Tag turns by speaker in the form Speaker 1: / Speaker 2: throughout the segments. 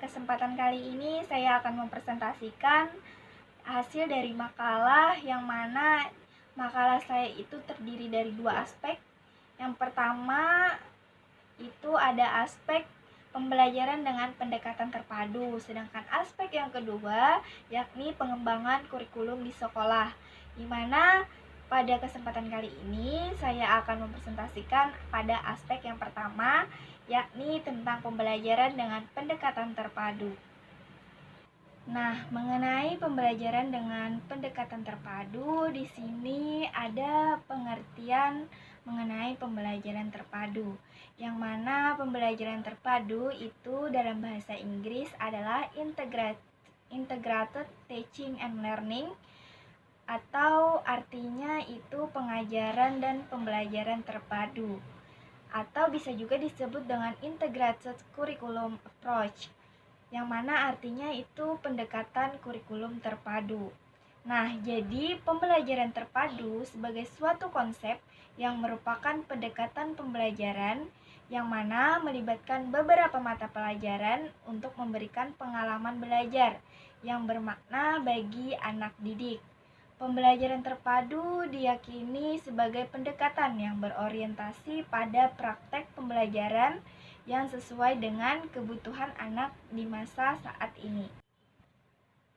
Speaker 1: kesempatan kali ini saya akan mempresentasikan hasil dari makalah yang mana makalah saya itu terdiri dari dua aspek. Yang pertama itu ada aspek pembelajaran dengan pendekatan terpadu, sedangkan aspek yang kedua yakni pengembangan kurikulum di sekolah, di mana pada kesempatan kali ini saya akan mempresentasikan pada aspek yang pertama, yakni tentang pembelajaran dengan pendekatan terpadu. Nah, mengenai pembelajaran dengan pendekatan terpadu, di sini ada pengertian mengenai pembelajaran terpadu, yang mana pembelajaran terpadu itu dalam bahasa Inggris adalah integrated teaching and learning, atau artinya itu pengajaran dan pembelajaran terpadu, atau bisa juga disebut dengan integrated curriculum approach, yang mana artinya itu pendekatan kurikulum terpadu. Nah, jadi pembelajaran terpadu sebagai suatu konsep yang merupakan pendekatan pembelajaran yang mana melibatkan beberapa mata pelajaran untuk memberikan pengalaman belajar yang bermakna bagi anak didik. Pembelajaran terpadu diyakini sebagai pendekatan yang berorientasi pada praktek pembelajaran yang sesuai dengan kebutuhan anak di masa saat ini.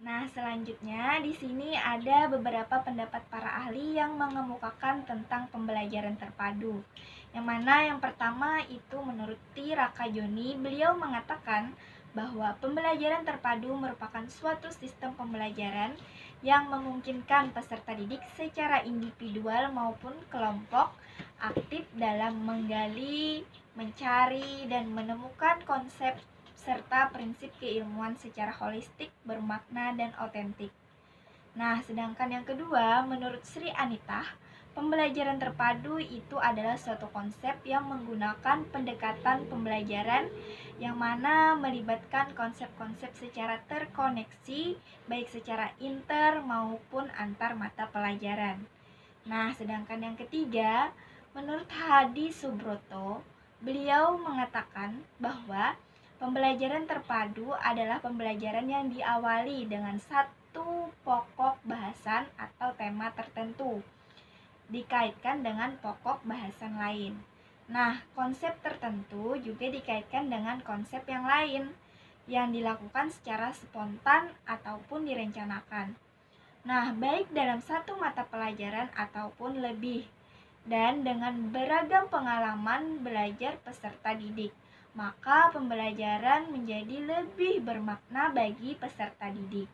Speaker 1: Nah, selanjutnya di sini ada beberapa pendapat para ahli yang mengemukakan tentang pembelajaran terpadu. Yang mana yang pertama itu menurut T. Rakajoni, beliau mengatakan bahwa pembelajaran terpadu merupakan suatu sistem pembelajaran yang memungkinkan peserta didik secara individual maupun kelompok aktif dalam menggali, mencari, dan menemukan konsep serta prinsip keilmuan secara holistik, bermakna, dan otentik. Nah, sedangkan yang kedua, menurut Sri Anita, pembelajaran terpadu itu adalah suatu konsep yang menggunakan pendekatan pembelajaran yang mana melibatkan konsep-konsep secara terkoneksi, baik secara inter maupun antar mata pelajaran. Nah, sedangkan yang ketiga, menurut Hadi Subroto, beliau mengatakan bahwa pembelajaran terpadu adalah pembelajaran yang diawali dengan satu pokok bahasan atau tema tertentu, dikaitkan dengan pokok bahasan lain. Nah, konsep tertentu juga dikaitkan dengan konsep yang lain yang dilakukan secara spontan ataupun direncanakan. Nah, baik dalam satu mata pelajaran ataupun lebih, dan dengan beragam pengalaman belajar peserta didik, maka pembelajaran menjadi lebih bermakna bagi peserta didik.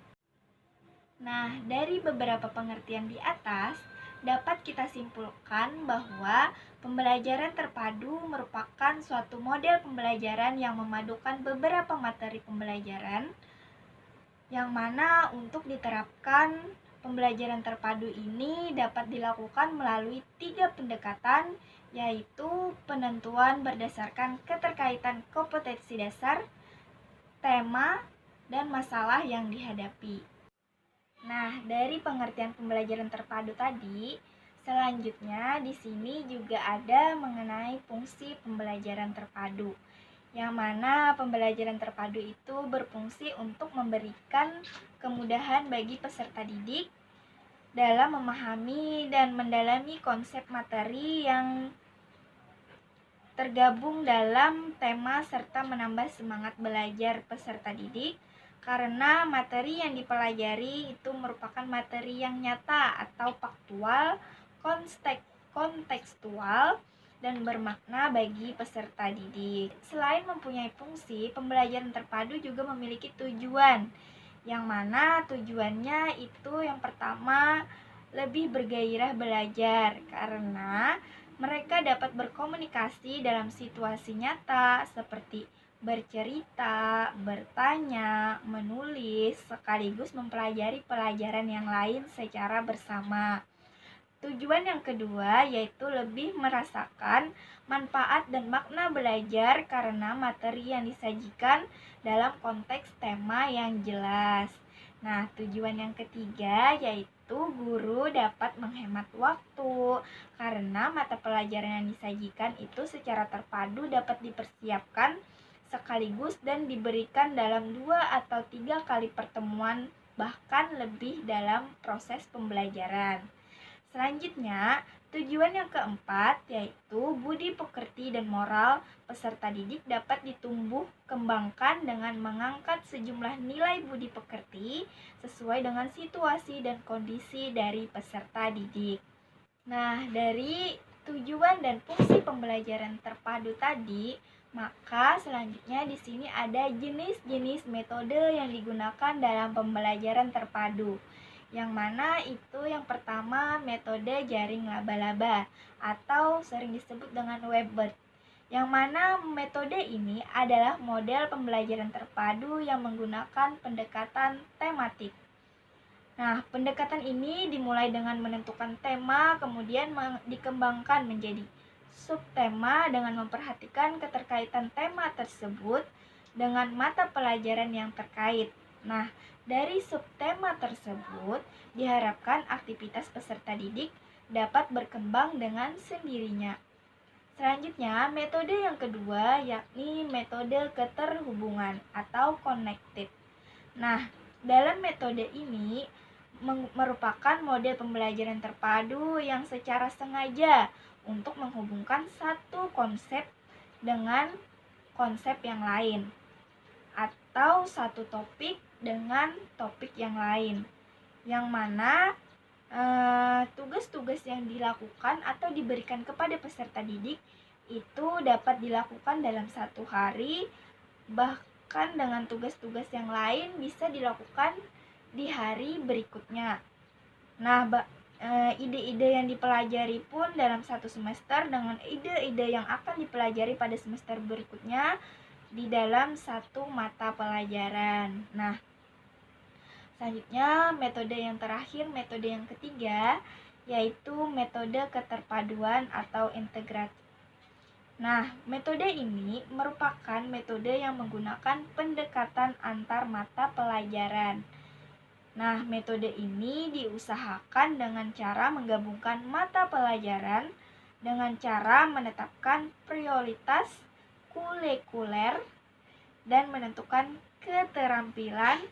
Speaker 1: Nah, dari beberapa pengertian di atas, dapat kita simpulkan bahwa pembelajaran terpadu merupakan suatu model pembelajaran yang memadukan beberapa materi pembelajaran, yang mana untuk diterapkan pembelajaran terpadu ini dapat dilakukan melalui 3 pendekatan, yaitu penentuan berdasarkan keterkaitan kompetensi dasar, tema, dan masalah yang dihadapi. Nah, dari pengertian pembelajaran terpadu tadi, selanjutnya di sini juga ada mengenai fungsi pembelajaran terpadu, yang mana pembelajaran terpadu itu berfungsi untuk memberikan kemudahan bagi peserta didik dalam memahami dan mendalami konsep materi yang tergabung dalam tema serta menambah semangat belajar peserta didik, karena materi yang dipelajari itu merupakan materi yang nyata atau faktual, kontekstual, dan bermakna bagi peserta didik. Selain mempunyai fungsi, pembelajaran terpadu juga memiliki tujuan, yang mana tujuannya itu yang pertama lebih bergairah belajar, karena mereka dapat berkomunikasi dalam situasi nyata seperti bercerita, bertanya, menulis, sekaligus mempelajari pelajaran yang lain secara bersama. Tujuan yang kedua yaitu lebih merasakan manfaat dan makna belajar karena materi yang disajikan dalam konteks tema yang jelas. Nah, tujuan yang ketiga yaitu guru dapat menghemat waktu karena mata pelajaran yang disajikan itu secara terpadu dapat dipersiapkan sekaligus dan diberikan dalam 2 atau 3 kali pertemuan, bahkan lebih dalam proses pembelajaran. Selanjutnya, tujuan yang keempat yaitu budi pekerti dan moral peserta didik dapat ditumbuh kembangkan dengan mengangkat sejumlah nilai budi pekerti sesuai dengan situasi dan kondisi dari peserta didik. Nah, dari tujuan dan fungsi pembelajaran terpadu tadi, maka selanjutnya di sini ada jenis-jenis metode yang digunakan dalam pembelajaran terpadu. Yang mana itu yang pertama metode jaring laba-laba atau sering disebut dengan Webbed. Yang mana metode ini adalah model pembelajaran terpadu yang menggunakan pendekatan tematik. Nah, pendekatan ini dimulai dengan menentukan tema, kemudian dikembangkan menjadi subtema dengan memperhatikan keterkaitan tema tersebut dengan mata pelajaran yang terkait. Nah, dari subtema tersebut diharapkan aktivitas peserta didik dapat berkembang dengan sendirinya. Selanjutnya, metode yang kedua yakni metode keterhubungan atau connected. Nah, dalam metode ini merupakan model pembelajaran terpadu yang secara sengaja untuk menghubungkan satu konsep dengan konsep yang lain atau satu topik dengan topik yang lain, yang mana tugas-tugas yang dilakukan atau diberikan kepada peserta didik itu dapat dilakukan dalam satu hari, bahkan dengan tugas-tugas yang lain bisa dilakukan di hari berikutnya. Nah, ide-ide yang dipelajari pun dalam satu semester dengan ide-ide yang akan dipelajari pada semester berikutnya di dalam satu mata pelajaran. Nah, selanjutnya metode yang terakhir, metode yang ketiga, yaitu metode keterpaduan atau integrasi. Nah, metode ini merupakan metode yang menggunakan pendekatan antar mata pelajaran. Nah, metode ini diusahakan dengan cara menggabungkan mata pelajaran dengan cara menetapkan prioritas kurikuler dan menentukan keterampilan,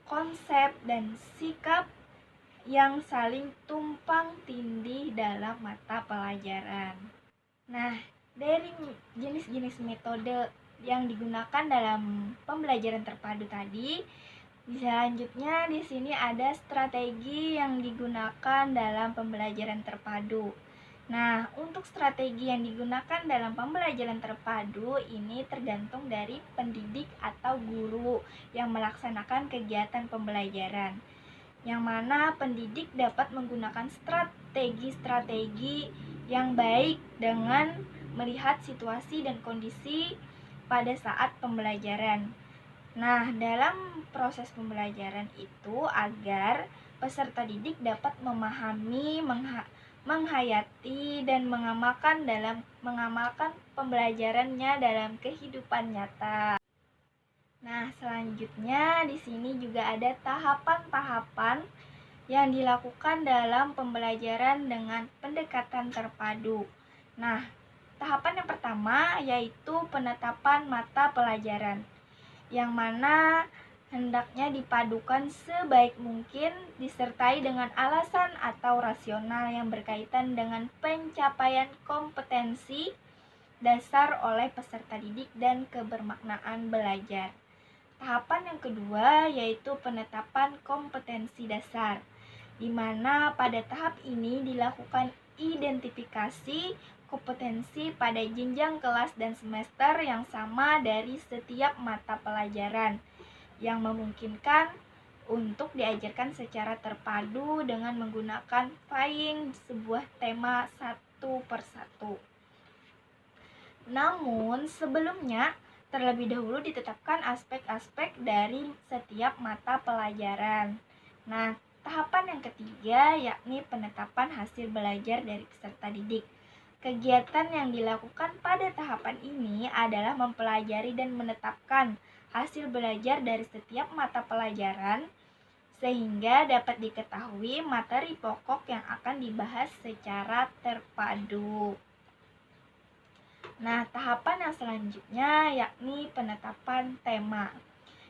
Speaker 1: konsep, dan sikap yang saling tumpang tindih dalam mata pelajaran. Nah, dari jenis-jenis metode yang digunakan dalam pembelajaran terpadu tadi, selanjutnya di sini ada strategi yang digunakan dalam pembelajaran terpadu. Nah, untuk strategi yang digunakan dalam pembelajaran terpadu ini tergantung dari pendidik atau guru yang melaksanakan kegiatan pembelajaran. Yang mana pendidik dapat menggunakan strategi-strategi yang baik dengan melihat situasi dan kondisi pada saat pembelajaran. Nah, dalam proses pembelajaran itu agar peserta didik dapat memahami, menghayati, dan mengamalkan pembelajarannya dalam kehidupan nyata. Nah, selanjutnya di sini juga ada tahapan-tahapan yang dilakukan dalam pembelajaran dengan pendekatan terpadu. Nah, tahapan yang pertama yaitu penetapan mata pelajaran, yang mana hendaknya dipadukan sebaik mungkin disertai dengan alasan atau rasional yang berkaitan dengan pencapaian kompetensi dasar oleh peserta didik dan kebermaknaan belajar. Tahapan yang kedua yaitu penetapan kompetensi dasar, di mana pada tahap ini dilakukan identifikasi kompetensi pada jenjang kelas dan semester yang sama dari setiap mata pelajaran, yang memungkinkan untuk diajarkan secara terpadu dengan menggunakan vying sebuah tema satu persatu. Namun sebelumnya terlebih dahulu ditetapkan aspek-aspek dari setiap mata pelajaran. Nah, tahapan yang ketiga yakni penetapan hasil belajar dari peserta didik. Kegiatan yang dilakukan pada tahapan ini adalah mempelajari dan menetapkan hasil belajar dari setiap mata pelajaran sehingga dapat diketahui materi pokok yang akan dibahas secara terpadu. Nah, tahapan yang selanjutnya yakni penetapan tema,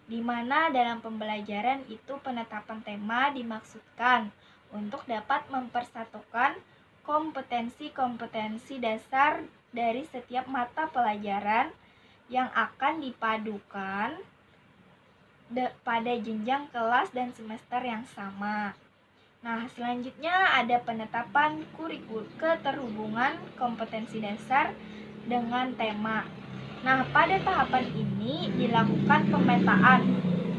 Speaker 1: di mana dalam pembelajaran itu penetapan tema dimaksudkan untuk dapat mempersatukan kompetensi-kompetensi dasar dari setiap mata pelajaran yang akan dipadukan pada jenjang kelas dan semester yang sama. Nah, selanjutnya ada penetapan kurikulum keterhubungan kompetensi dasar dengan tema. Nah, pada tahapan ini dilakukan pemetaan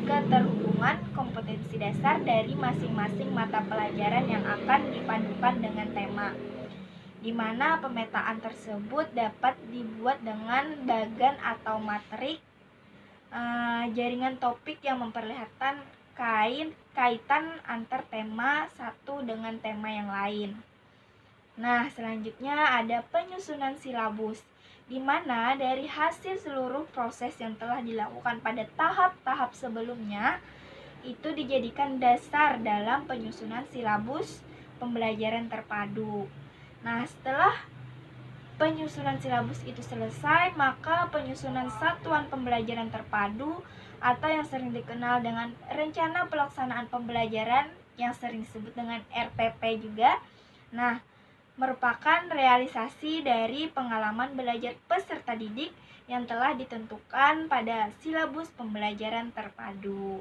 Speaker 1: keterhubungan kompetensi dasar dari masing-masing mata pelajaran yang akan dipadukan dengan tema, di mana pemetaan tersebut dapat dibuat dengan bagan atau matrik jaringan topik yang memperlihatkan kaitan antar tema satu dengan tema yang lain. Nah, selanjutnya ada penyusunan silabus, di mana dari hasil seluruh proses yang telah dilakukan pada tahap-tahap sebelumnya itu dijadikan dasar dalam penyusunan silabus pembelajaran terpadu. Nah, setelah penyusunan silabus itu selesai, maka penyusunan satuan pembelajaran terpadu atau yang sering dikenal dengan rencana pelaksanaan pembelajaran yang sering disebut dengan RPP juga. Nah, merupakan realisasi dari pengalaman belajar peserta didik yang telah ditentukan pada silabus pembelajaran terpadu.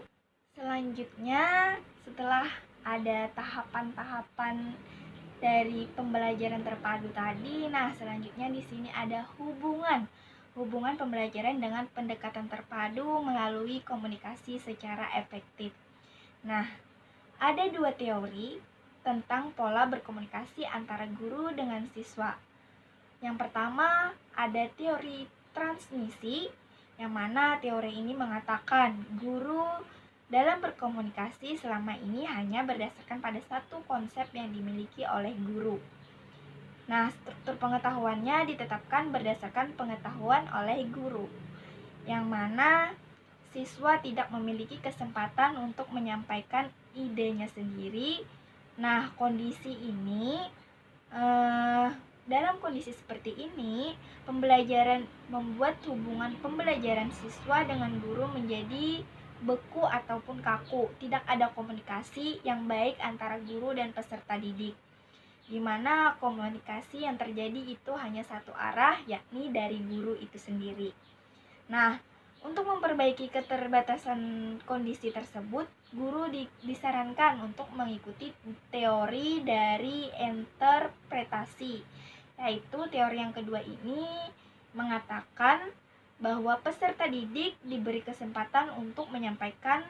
Speaker 1: Selanjutnya, setelah ada tahapan-tahapan dari pembelajaran terpadu tadi, nah selanjutnya di sini ada hubungan pembelajaran dengan pendekatan terpadu melalui komunikasi secara efektif. Nah, ada dua teori tentang pola berkomunikasi antara guru dengan siswa. Yang pertama, ada teori transmisi, yang mana teori ini mengatakan guru dalam berkomunikasi selama ini hanya berdasarkan pada satu konsep yang dimiliki oleh guru. Nah, struktur pengetahuannya ditetapkan berdasarkan pengetahuan oleh guru, yang mana siswa tidak memiliki kesempatan untuk menyampaikan idenya sendiri. Nah, dalam kondisi seperti ini, pembelajaran membuat hubungan pembelajaran siswa dengan guru menjadi beku ataupun kaku. Tidak ada komunikasi yang baik antara guru dan peserta didik, di mana komunikasi yang terjadi itu hanya satu arah, yakni dari guru itu sendiri. Nah, untuk memperbaiki keterbatasan kondisi tersebut, guru disarankan untuk mengikuti teori dari interpretasi, yaitu teori yang kedua ini mengatakan bahwa peserta didik diberi kesempatan untuk menyampaikan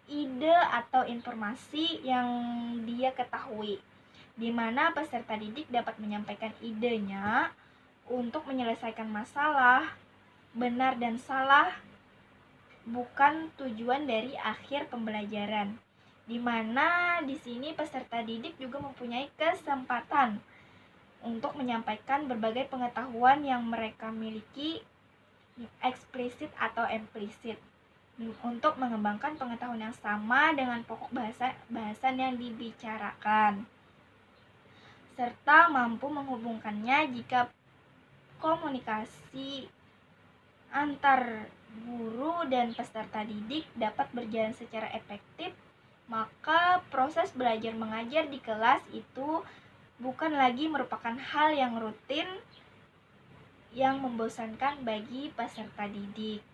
Speaker 1: ide atau informasi yang dia ketahui, di mana peserta didik dapat menyampaikan idenya untuk menyelesaikan masalah. Benar dan salah bukan tujuan dari akhir pembelajaran, di mana di sini peserta didik juga mempunyai kesempatan untuk menyampaikan berbagai pengetahuan yang mereka miliki, eksplisit atau implisit, untuk mengembangkan pengetahuan yang sama dengan pokok bahasan yang dibicarakan, serta mampu menghubungkannya. Jika komunikasi antar guru dan peserta didik dapat berjalan secara efektif, maka proses belajar mengajar di kelas itu bukan lagi merupakan hal yang rutin yang membosankan bagi peserta didik.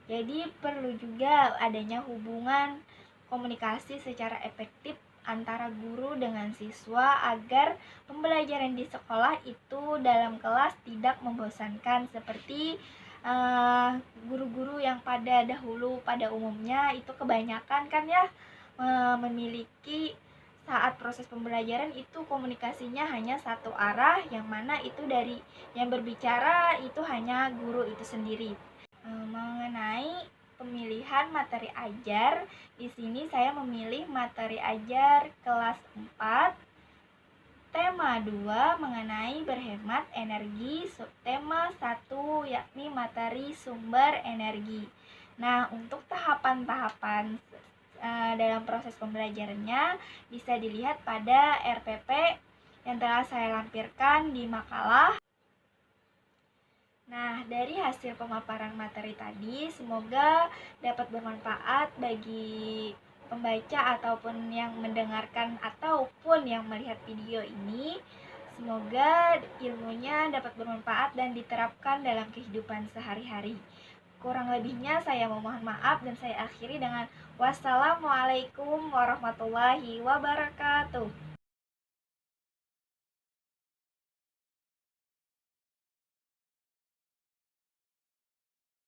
Speaker 1: Jadi perlu juga adanya hubungan komunikasi secara efektif antara guru dengan siswa agar pembelajaran di sekolah itu dalam kelas tidak membosankan seperti guru-guru yang pada umumnya itu kebanyakan kan ya memiliki saat proses pembelajaran itu komunikasinya hanya satu arah, yang mana itu dari yang berbicara itu hanya guru itu sendiri. Mengenai pemilihan materi ajar, di sini saya memilih materi ajar kelas 4, tema 2 mengenai berhemat energi, subtema 1 yakni materi sumber energi. Nah, untuk tahapan-tahapan dalam proses pembelajarannya bisa dilihat pada RPP yang telah saya lampirkan di makalah. Nah, dari hasil pemaparan materi tadi, semoga dapat bermanfaat bagi pembaca ataupun yang mendengarkan ataupun yang melihat video ini. Semoga ilmunya dapat bermanfaat dan diterapkan dalam kehidupan sehari-hari. Kurang lebihnya saya memohon maaf dan saya akhiri dengan wassalamualaikum warahmatullahi wabarakatuh.